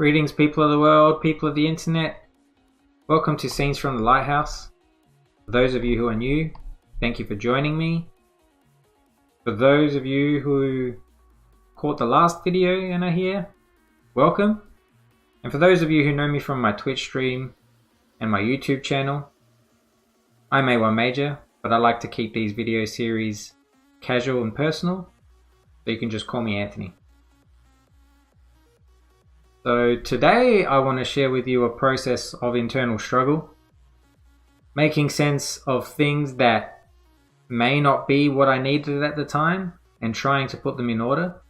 Greetings, people of the world, people of the internet. Welcome to Scenes from the Lighthouse. For those of you who are new, thank you for joining me. For those of you who caught the last video and are here, welcome. And for those of you who know me from my Twitch stream and my YouTube channel, I'm A1 Major, but I like to keep these video series casual and personal, so you can just call me Anthony. So today I want to share with you a process of internal struggle, making sense of things that may not be what I needed at the time and trying to put them in order.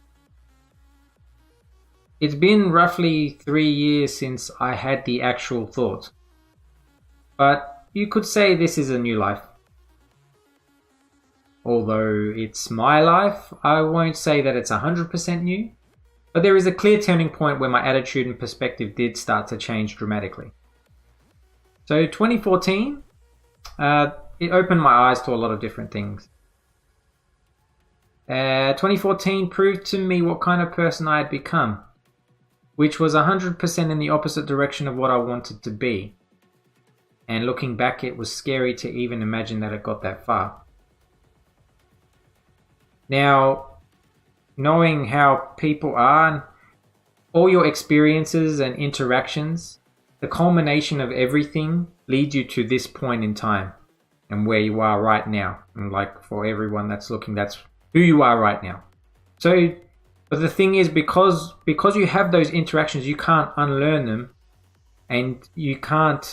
It's been roughly 3 years since I had the actual thought, but you could say this is a new life. Although it's my life, I won't say that it's 100% new. But there is a clear turning point where my attitude and perspective did start to change dramatically. So 2014, it opened my eyes to a lot of different things. 2014 proved to me what kind of person I had become, which was 100% in the opposite direction of what I wanted to be. And looking back, it was scary to even imagine that it got that far. Now, knowing how people are, and all your experiences and interactions, the culmination of everything leads you to this point in time and where you are right now. And like for everyone that's looking, that's who you are right now. So, but the thing is, because you have those interactions, you can't unlearn them, and you can't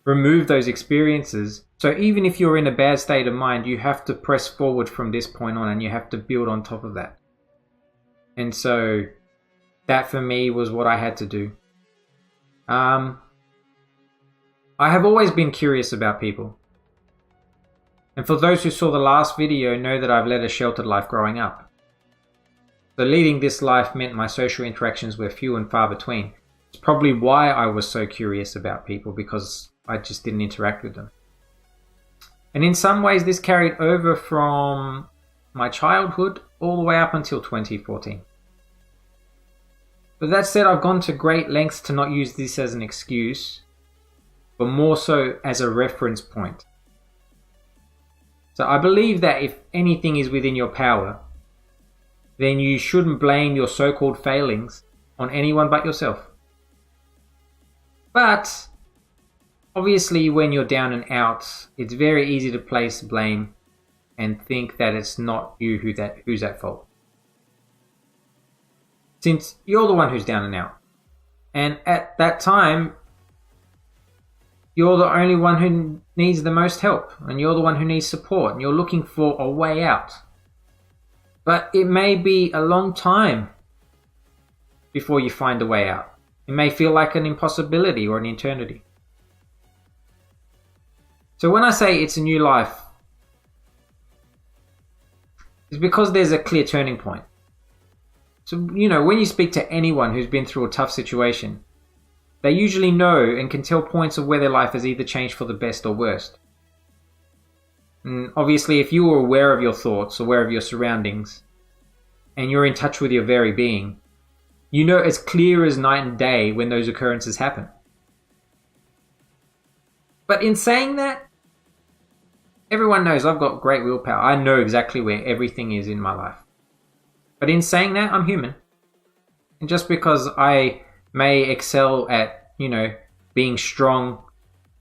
remove those experiences. So even if you're in a bad state of mind, you have to press forward from this point on, and you have to build on top of that. And so that for me was what I had to do. I have always been curious about people. And for those who saw the last video know that I've led a sheltered life growing up. So leading this life meant my social interactions were few and far between. It's probably why I was so curious about people, because I just didn't interact with them. And in some ways this carried over from my childhood all the way up until 2014. But that said, I've gone to great lengths to not use this as an excuse, but more so as a reference point. So I believe that if anything is within your power, then you shouldn't blame your so-called failings on anyone but yourself. But obviously, when you're down and out, it's very easy to place blame and think that it's not you who's at fault, since you're the one who's down and out. And at that time, you're the only one who needs the most help, and you're the one who needs support, and you're looking for a way out. But it may be a long time before you find a way out. It may feel like an impossibility or an eternity. So when I say it's a new life, it's because there's a clear turning point. So, when you speak to anyone who's been through a tough situation, they usually know and can tell points of where their life has either changed for the best or worst. And obviously, if you are aware of your thoughts, aware of your surroundings, and you're in touch with your very being, you know as clear as night and day when those occurrences happen. But in saying that, everyone knows I've got great willpower. I know exactly where everything is in my life. But in saying that, I'm human. And just because I may excel at, being strong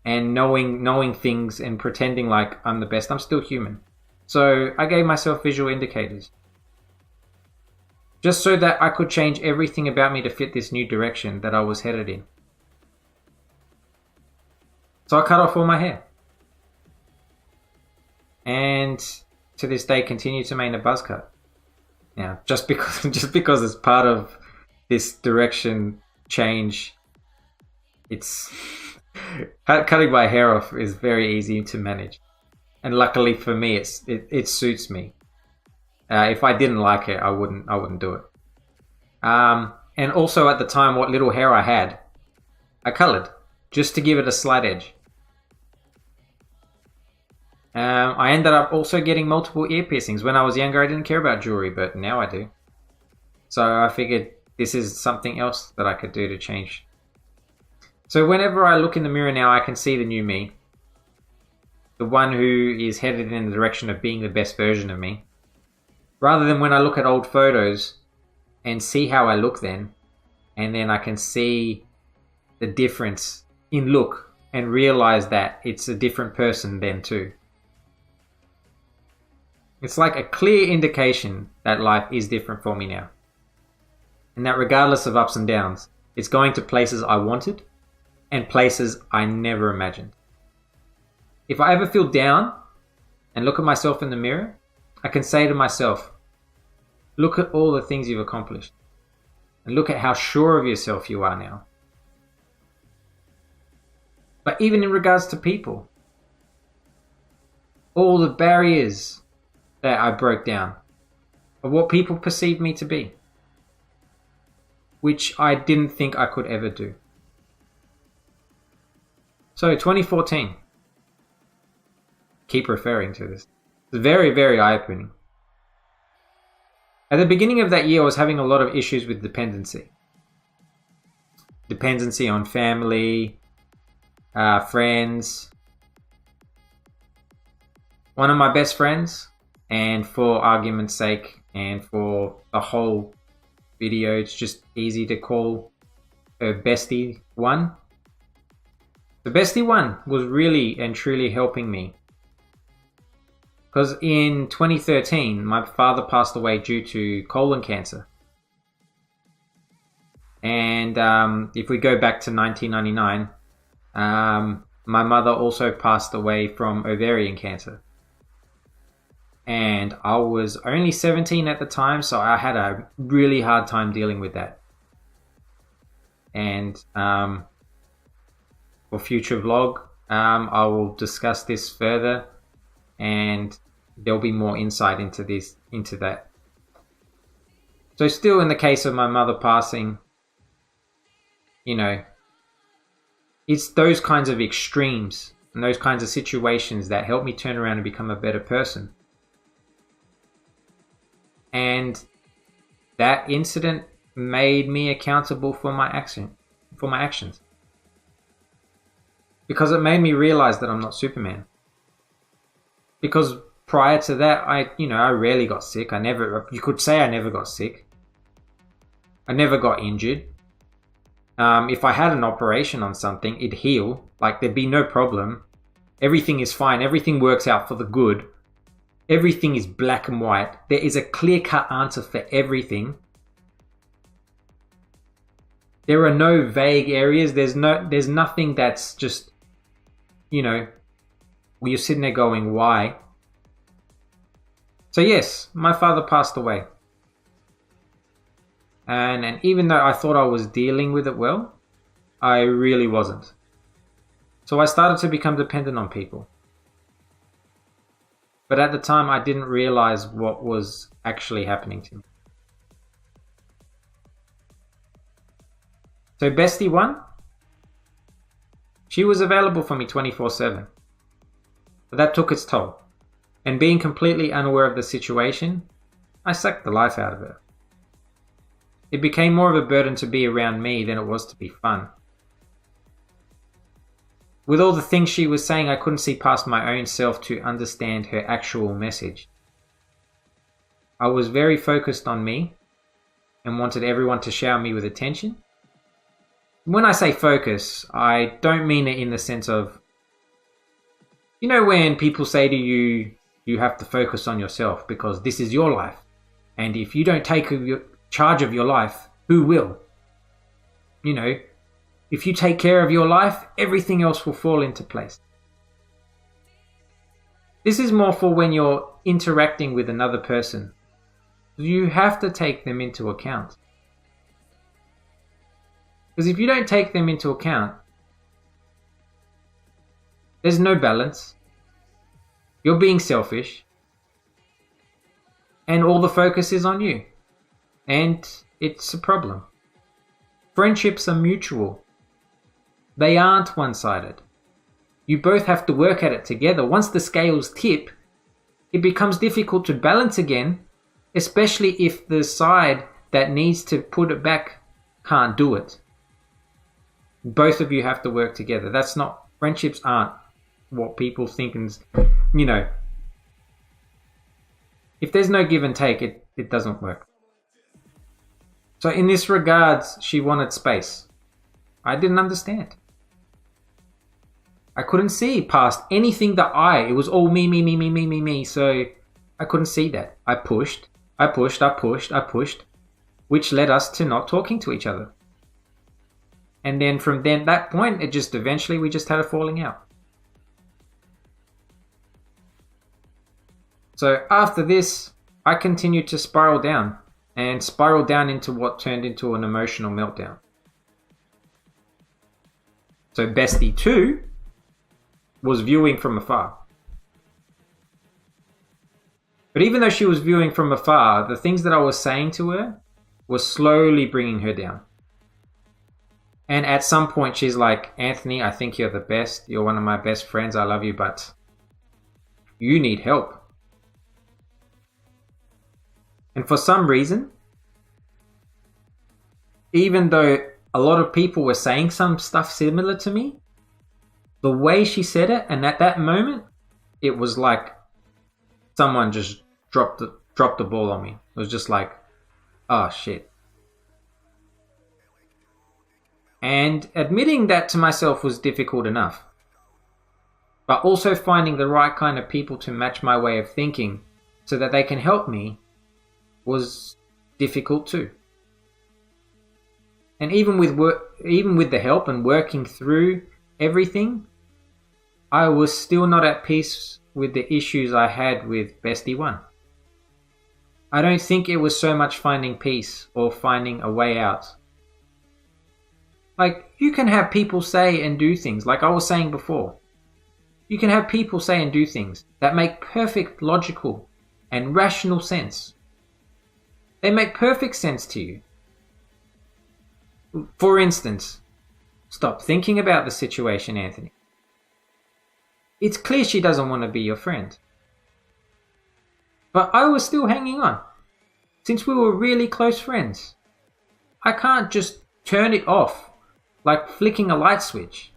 and knowing things and pretending like I'm the best, I'm still human. So I gave myself visual indicators, just so that I could change everything about me to fit this new direction that I was headed in. So I cut off all my hair. And to this day continue to maintain a buzz cut. Now, just because it's part of this direction change, it's cutting my hair off is very easy to manage, and luckily for me, it suits me. If I didn't like it, I wouldn't do it. And also at the time, what little hair I had, I colored just to give it a slight edge. I ended up also getting multiple ear piercings. When I was younger, I didn't care about jewelry, but now I do. So I figured this is something else that I could do to change. So whenever I look in the mirror now, I can see the new me. The one who is headed in the direction of being the best version of me. Rather than when I look at old photos and see how I look then, and then I can see the difference in look and realize that it's a different person then too. It's like a clear indication that life is different for me now. And that regardless of ups and downs, it's going to places I wanted and places I never imagined. If I ever feel down and look at myself in the mirror, I can say to myself, look at all the things you've accomplished. And look at how sure of yourself you are now. But even in regards to people, all the barriers that I broke down of what people perceive me to be, which I didn't think I could ever do. So 2014, keep referring to this. It's very, very eye-opening. At the beginning of that year, I was having a lot of issues with dependency. Dependency on family, friends. One of my best friends, and for argument's sake and for the whole video, it's just easy to call her bestie one. The bestie one was really and truly helping me. Because in 2013, my father passed away due to colon cancer. And if we go back to 1999, my mother also passed away from ovarian cancer. And I was only 17 at the time, so I had a really hard time dealing with that. And for future vlog, I will discuss this further, and there'll be more insight into that. So still in the case of my mother passing, it's those kinds of extremes and those kinds of situations that help me turn around and become a better person. And that incident made me accountable for my actions. Because it made me realize that I'm not Superman. Because prior to that, I rarely got sick. You could say I never got sick. I never got injured. If I had an operation on something, it'd heal. Like, there'd be no problem. Everything is fine. Everything works out for the good. Everything is black and white. There is a clear-cut answer for everything. There are no vague areas. There's nothing that's just, where you're sitting there going, why? So yes, my father passed away. And even though I thought I was dealing with it well, I really wasn't. So I started to become dependent on people. But at the time, I didn't realize what was actually happening to me. So bestie one, she was available for me 24/7. But that took its toll. And being completely unaware of the situation, I sucked the life out of her. It became more of a burden to be around me than it was to be fun. With all the things she was saying, I couldn't see past my own self to understand her actual message. I was very focused on me and wanted everyone to shower me with attention. When I say focus, I don't mean it in the sense of, when people say to you, you have to focus on yourself because this is your life. And if you don't take charge of your life, who will? If you take care of your life, everything else will fall into place. This is more for when you're interacting with another person. You have to take them into account. Because if you don't take them into account, there's no balance. You're being selfish. And all the focus is on you. And it's a problem. Friendships are mutual. They aren't one-sided. You both have to work at it together. Once the scales tip, it becomes difficult to balance again, especially if the side that needs to put it back can't do it. Both of you have to work together. Friendships aren't what people think. And, if there's no give and take, it doesn't work. So in this regards, she wanted space. I didn't understand. I couldn't see past anything it was all me. So I couldn't see that. I pushed, which led us to not talking to each other. And then from that point, eventually we just had a falling out. So after this, I continued to spiral down into what turned into an emotional meltdown. So Bestie 2 was viewing from afar. But even though she was viewing from afar, the things that I was saying to her was slowly bringing her down. And at some point she's like, Anthony, I think you're the best. You're one of my best friends. I love you, but you need help. And for some reason, even though a lot of people were saying some stuff similar to me, the way she said it, and at that moment, it was like someone just dropped the ball on me. It was just like, oh shit. And admitting that to myself was difficult enough. But also finding the right kind of people to match my way of thinking so that they can help me was difficult too. And even with the help and working through everything, I was still not at peace with the issues I had with Bestie 1. I don't think it was so much finding peace or finding a way out. Like, you can have people say and do things, like I was saying before. You can have people say and do things that make perfect logical and rational sense. They make perfect sense to you. For instance, stop thinking about the situation, Anthony. It's clear she doesn't want to be your friend. But I was still hanging on, since we were really close friends. I can't just turn it off like flicking a light switch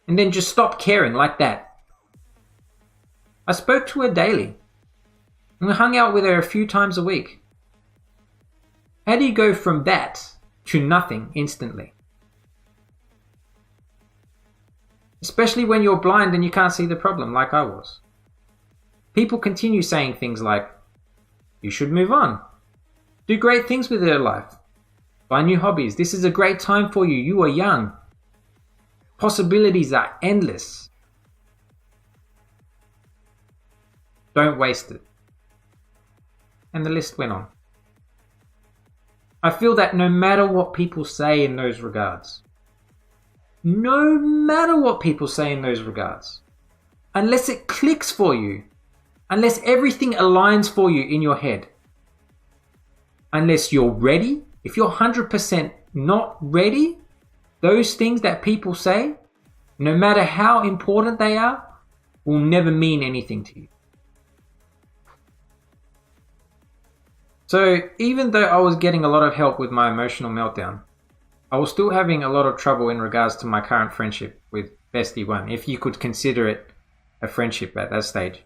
and then just stop caring like that. I spoke to her daily and I hung out with her a few times a week. How do you go from that to nothing instantly? Especially when you're blind and you can't see the problem like I was. People continue saying things like, you should move on. Do great things with your life. Find new hobbies. This is a great time for you. You are young. Possibilities are endless. Don't waste it. And the list went on. I feel that no matter what people say in those regards, unless it clicks for you, unless everything aligns for you in your head, unless you're ready, if you're 100% not ready, those things that people say, no matter how important they are, will never mean anything to you. So even though I was getting a lot of help with my emotional meltdown, I was still having a lot of trouble in regards to my current friendship with Bestie 1, if you could consider it a friendship at that stage.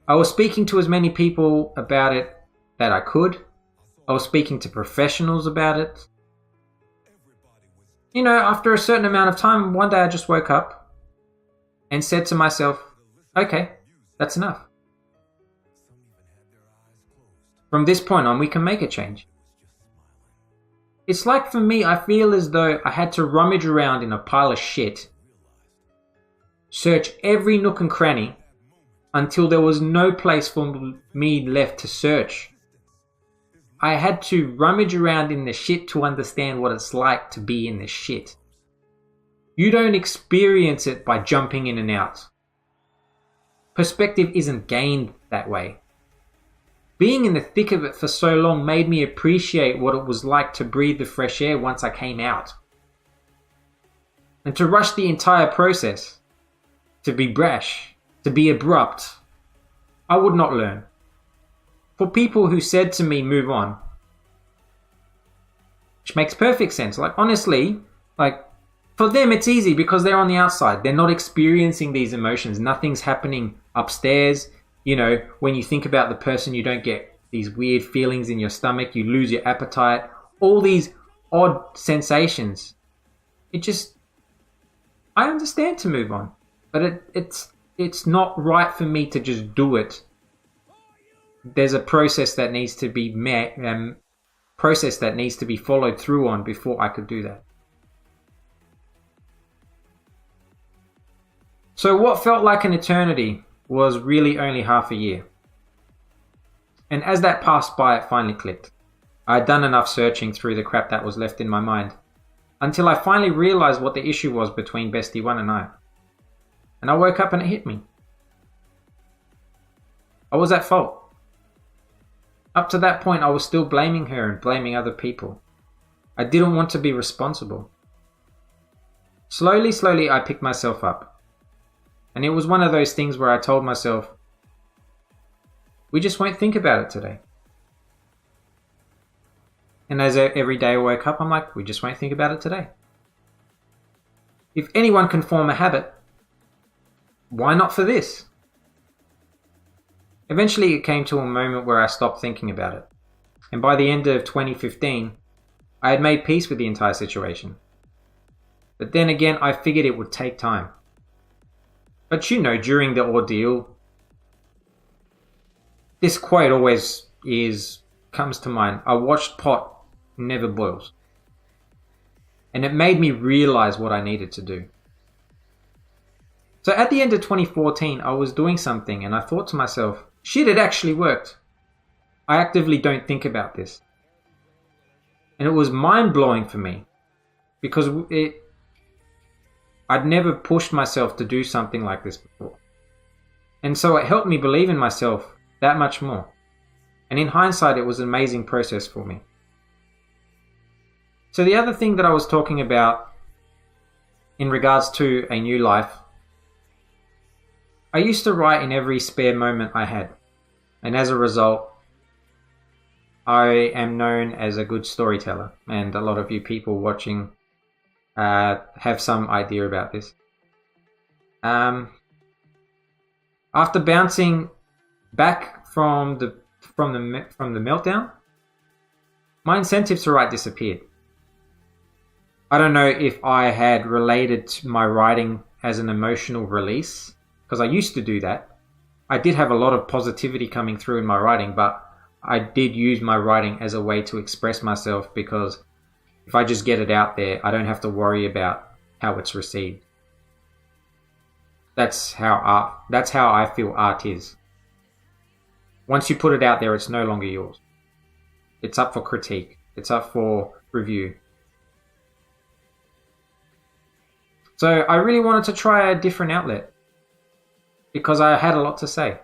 I was speaking to as many people about it that I could. I was speaking to professionals about it. After a certain amount of time, one day I just woke up and said to myself, okay, that's enough. From this point on, we can make a change. It's like for me, I feel as though I had to rummage around in a pile of shit, search every nook and cranny until there was no place for me left to search. I had to rummage around in the shit to understand what it's like to be in the shit. You don't experience it by jumping in and out. Perspective isn't gained that way. Being in the thick of it for so long made me appreciate what it was like to breathe the fresh air once I came out. And to rush the entire process, to be brash, to be abrupt, I would not learn. For people who said to me, move on, which makes perfect sense. Like, honestly, like, for them, it's easy because they're on the outside. They're not experiencing these emotions. Nothing's happening upstairs. You know, when you think about the person, you don't get these weird feelings in your stomach. You lose your appetite. All these odd sensations. I understand to move on. But it's not right for me to just do it. There's a process that needs to be process that needs to be followed through on before I could do that. So what felt like an eternity was really only half a year. And as that passed by, it finally clicked. I had done enough searching through the crap that was left in my mind until I finally realized what the issue was between Bestie 1 and I. And I woke up and it hit me. I was at fault. Up to that point, I was still blaming her and blaming other people. I didn't want to be responsible. Slowly, I picked myself up. And it was one of those things where I told myself, we just won't think about it today. And as every day I woke up, I'm like, we just won't think about it today. If anyone can form a habit, why not for this? Eventually it came to a moment where I stopped thinking about it. And by the end of 2015, I had made peace with the entire situation. But then again, I figured it would take time. But you know, during the ordeal, this quote always comes to mind. A watched pot never boils. And it made me realize what I needed to do. So at the end of 2014, I was doing something and I thought to myself, shit, it actually worked. I actively don't think about this. And it was mind-blowing for me because I'd never pushed myself to do something like this before. And so it helped me believe in myself that much more. And in hindsight, it was an amazing process for me. So the other thing that I was talking about in regards to a new life, I used to write in every spare moment I had. And as a result, I am known as a good storyteller. And a lot of you people watching have some idea about this. After bouncing back from the meltdown, my incentive to write disappeared. I don't know if I had related to my writing as an emotional release, because I used to do that. I did have a lot of positivity coming through in my writing, but I did use my writing as a way to express myself, because if I just get it out there, I don't have to worry about how it's received. That's how I feel art is. Once you put it out there, it's no longer yours. It's up for critique. It's up for review. So I really wanted to try a different outlet because I had a lot to say.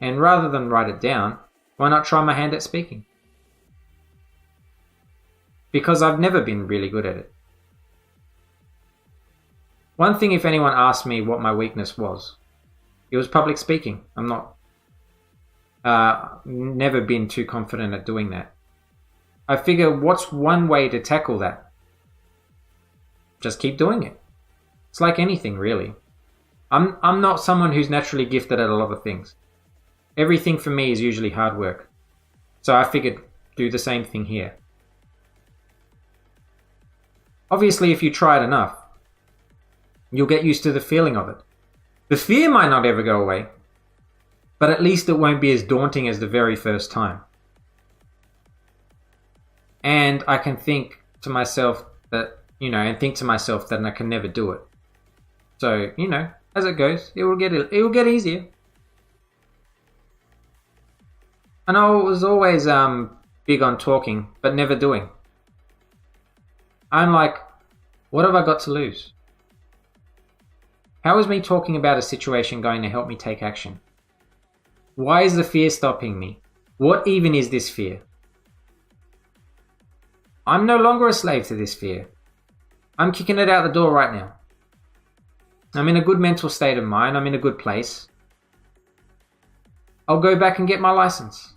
And rather than write it down, why not try my hand at speaking? Because I've never been really good at it. One thing, if anyone asked me what my weakness was, it was public speaking. I'm not never been too confident at doing that. I figure, what's one way to tackle that? Just keep doing it. It's like anything, really. I'm not someone who's naturally gifted at a lot of things. Everything for me is usually hard work. So I figured, do the same thing here. Obviously, if you try it enough, you'll get used to the feeling of it. The fear might not ever go away, but at least it won't be as daunting as the very first time. And I can think to myself that, and think to myself that I can never do it. So, as it goes, it will get easier. I know I was always big on talking, but never doing. I'm like, what have I got to lose? How is me talking about a situation going to help me take action? Why is the fear stopping me? What even is this fear? I'm no longer a slave to this fear. I'm kicking it out the door right now. I'm in a good mental state of mind. I'm in a good place. I'll go back and get my license.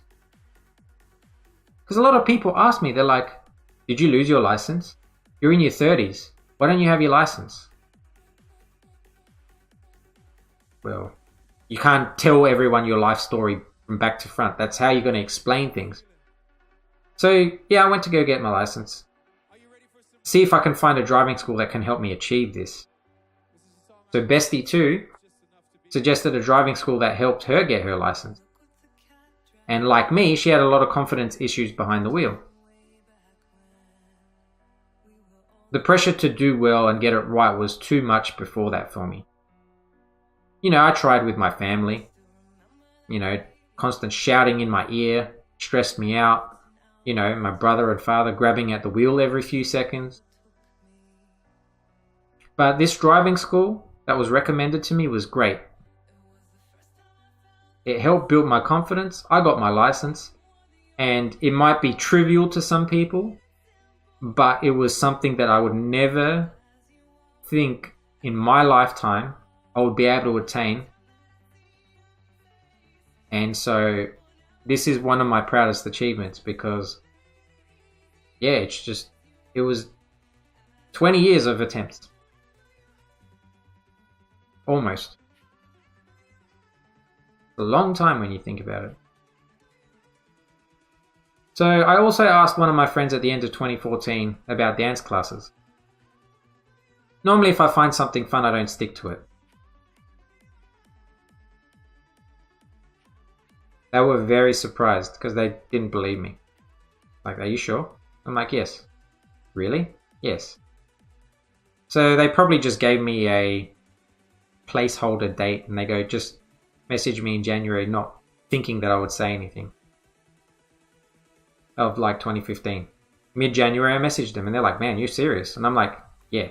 Because a lot of people ask me, they're like, Did you lose your license? You're in your 30s. Why don't you have your license? Well, you can't tell everyone your life story from back to front. That's how you're going to explain things. So, yeah, I went to go get my license. See if I can find a driving school that can help me achieve this. So Bestie 2 suggested a driving school that helped her get her license. And like me, she had a lot of confidence issues behind the wheel. The pressure to do well and get it right was too much before that for me. I tried with my family. Constant shouting in my ear stressed me out. My brother and father grabbing at the wheel every few seconds. But this driving school that was recommended to me was great. It helped build my confidence. I got my license. And it might be trivial to some people, but it was something that I would never think in my lifetime I would be able to attain. And so this is one of my proudest achievements because, yeah, it was 20 years of attempts. Almost. A long time when you think about it. So I also asked one of my friends at the end of 2014 about dance classes. Normally if I find something fun, I don't stick to it. They were very surprised because they didn't believe me. Like, are you sure? I'm like, yes. Really? Yes. So they probably just gave me a placeholder date and they go, just message me in January, not thinking that I would say anything. Of like 2015. Mid-January I messaged them and they're like, man, you're serious? And I'm like, yeah.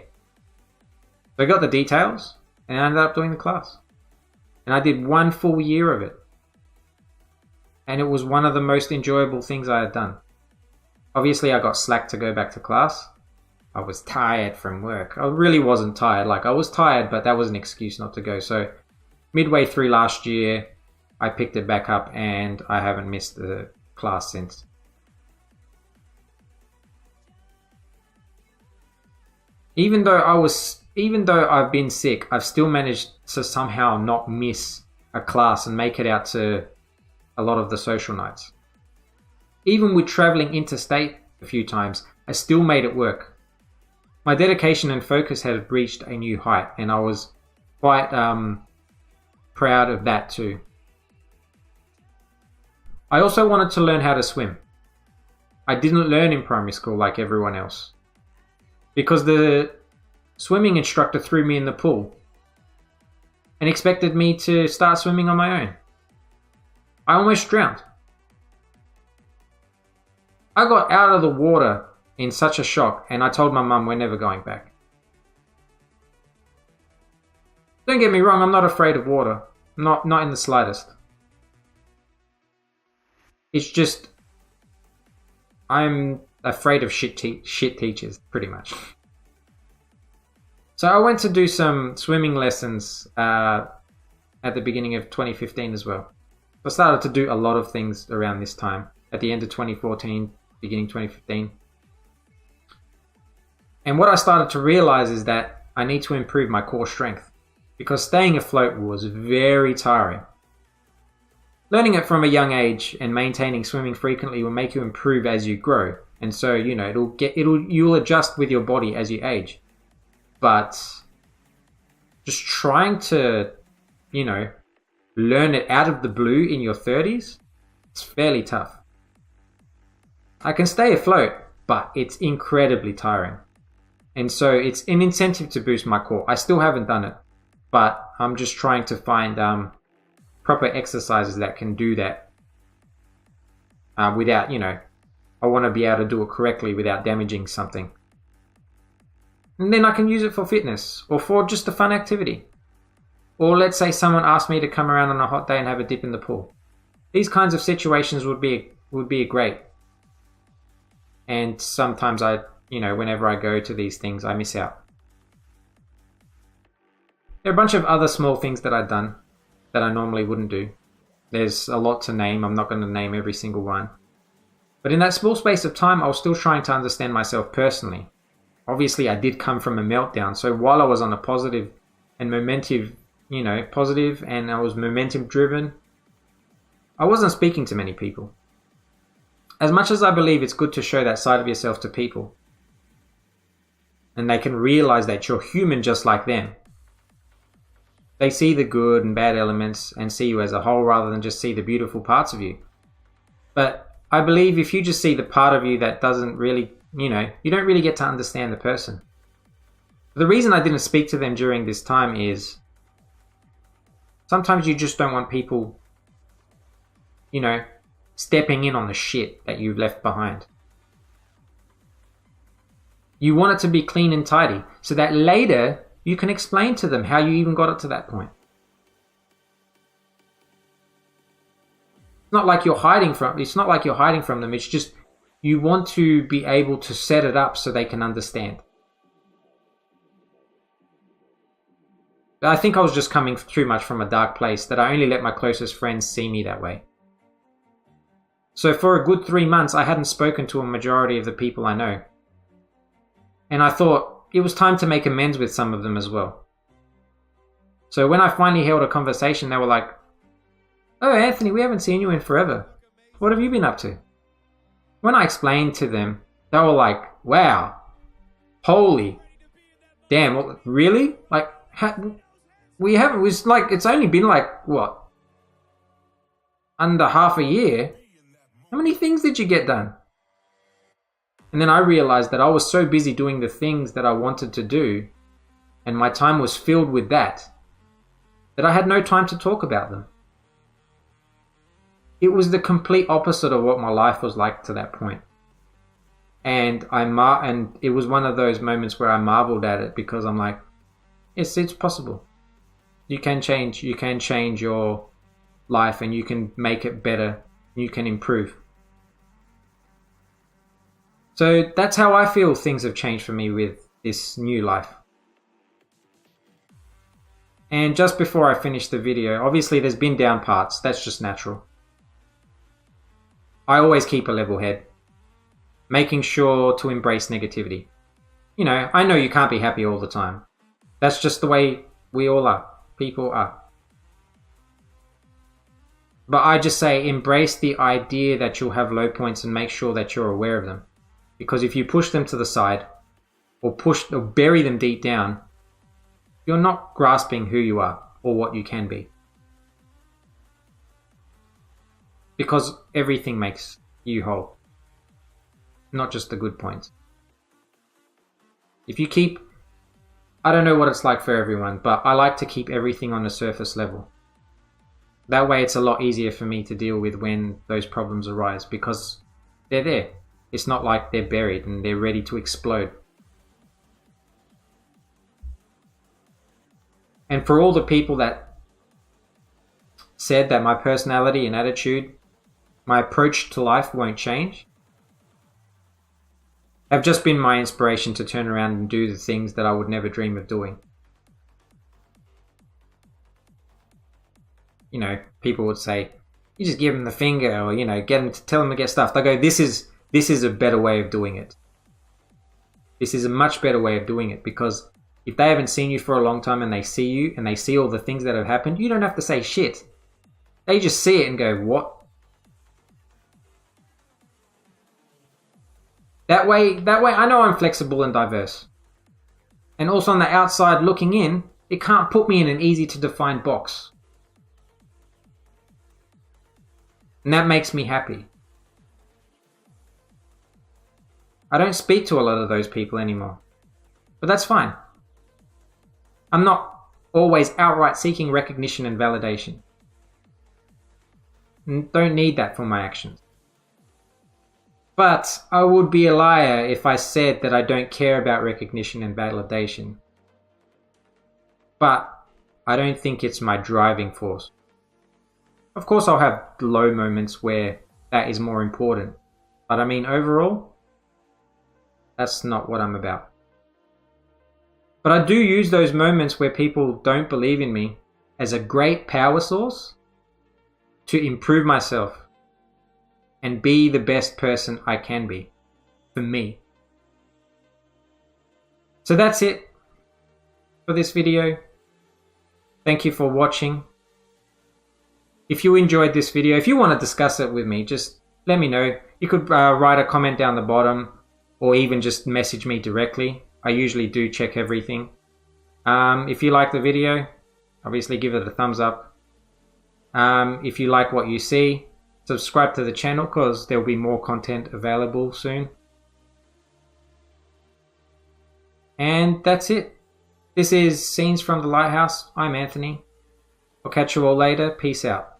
So I got the details and I ended up doing the class. And I did 1 full year of it. And it was one of the most enjoyable things I had done. Obviously, I got slack to go back to class. I was tired from work. I really wasn't tired. Like, I was tired, but that was an excuse not to go. So, midway through last year, I picked it back up and I haven't missed the class since. Even though I've been sick, I've still managed to somehow not miss a class and make it out to a lot of the social nights. Even with traveling interstate a few times, I still made it work. My dedication and focus had reached a new height, and I was quite proud of that too. I also wanted to learn how to swim. I didn't learn in primary school like everyone else, because the swimming instructor threw me in the pool and expected me to start swimming on my own. I almost drowned. I got out of the water in such a shock and I told my mum we're never going back. Don't get me wrong, I'm not afraid of water. Not in the slightest. It's just I'm afraid of shit teachers, pretty much. So I went to do some swimming lessons at the beginning of 2015 as well. I started to do a lot of things around this time, at the end of 2014, beginning 2015. And what I started to realize is that I need to improve my core strength, because staying afloat was very tiring. Learning it from a young age and maintaining swimming frequently will make you improve as you grow. And so, you'll adjust with your body as you age. But just trying to, learn it out of the blue in your 30s, it's fairly tough. I can stay afloat, but it's incredibly tiring. And so it's an incentive to boost my core. I still haven't done it, but I'm just trying to find proper exercises that can do that without, I want to be able to do it correctly without damaging something. And then I can use it for fitness or for just a fun activity. Or let's say someone asked me to come around on a hot day and have a dip in the pool. These kinds of situations would be great. And sometimes whenever I go to these things, I miss out. There are a bunch of other small things that I've done that I normally wouldn't do. There's a lot to name. I'm not going to name every single one. But in that small space of time, I was still trying to understand myself personally. Obviously, I did come from a meltdown. So while I was on a positive and momentum, positive, and I was momentum driven, I wasn't speaking to many people. As much as I believe it's good to show that side of yourself to people, and they can realize that you're human just like them. They see the good and bad elements and see you as a whole rather than just see the beautiful parts of you. But I believe if you just see the part of you that doesn't really, you don't really get to understand the person. The reason I didn't speak to them during this time is sometimes you just don't want people, stepping in on the shit that you've left behind. You want it to be clean and tidy so that later you can explain to them how you even got it to that point. It's not like you're hiding from them. It's just you want to be able to set it up so they can understand. I think I was just coming too much from a dark place that I only let my closest friends see me that way. So for a good 3 months, I hadn't spoken to a majority of the people I know. And I thought it was time to make amends with some of them as well. So when I finally held a conversation, they were like, "Oh, Anthony, we haven't seen you in forever. What have you been up to?" When I explained to them, they were like, "Wow, holy damn, really? Like, we haven't, it's only been under half a year. How many things did you get done?" And then I realized that I was so busy doing the things that I wanted to do, and my time was filled with that I had no time to talk about them. It was the complete opposite of what my life was like to that point. And and it was one of those moments where I marveled at it because I'm like, yes, it's possible. You can change your life and you can make it better. You can improve. So that's how I feel things have changed for me with this new life. And just before I finish the video, obviously there's been down parts. That's just natural. I always keep a level head, making sure to embrace negativity. I know you can't be happy all the time. That's just the way we all are. People are. But I just say embrace the idea that you'll have low points and make sure that you're aware of them. Because if you push them to the side or bury them deep down, you're not grasping who you are or what you can be. Because everything makes you whole, not just the good points. If you keep, I don't know what it's like for everyone, but I like to keep everything on a surface level. That way it's a lot easier for me to deal with when those problems arise because they're there. It's not like they're buried and they're ready to explode. And for all the people that said that my personality and attitude, my approach to life won't change, have just been my inspiration to turn around and do the things that I would never dream of doing. People would say, you just give them the finger or, get them to tell them to get stuff. They go, this is a better way of doing it. This is a much better way of doing it because if they haven't seen you for a long time and they see you and they see all the things that have happened, you don't have to say shit. They just see it and go, what? That way I know I'm flexible and diverse. And also on the outside looking in, it can't put me in an easy to define box. And that makes me happy. I don't speak to a lot of those people anymore. But that's fine. I'm not always outright seeking recognition and validation. Don't need that for my actions. But I would be a liar if I said that I don't care about recognition and validation. But I don't think it's my driving force. Of course I'll have low moments where that is more important. But I mean overall, that's not what I'm about. But I do use those moments where people don't believe in me as a great power source to improve myself and be the best person I can be for me. So that's it for this video. Thank you for watching. If you enjoyed this video, if you want to discuss it with me, just let me know. You could write a comment down the bottom or even just message me directly. I usually do check everything. If you like the video, obviously give it a thumbs up. If you like what you see, subscribe to the channel because there will be more content available soon. And that's it. This is Scenes from the Lighthouse. I'm Anthony. I'll catch you all later. Peace out.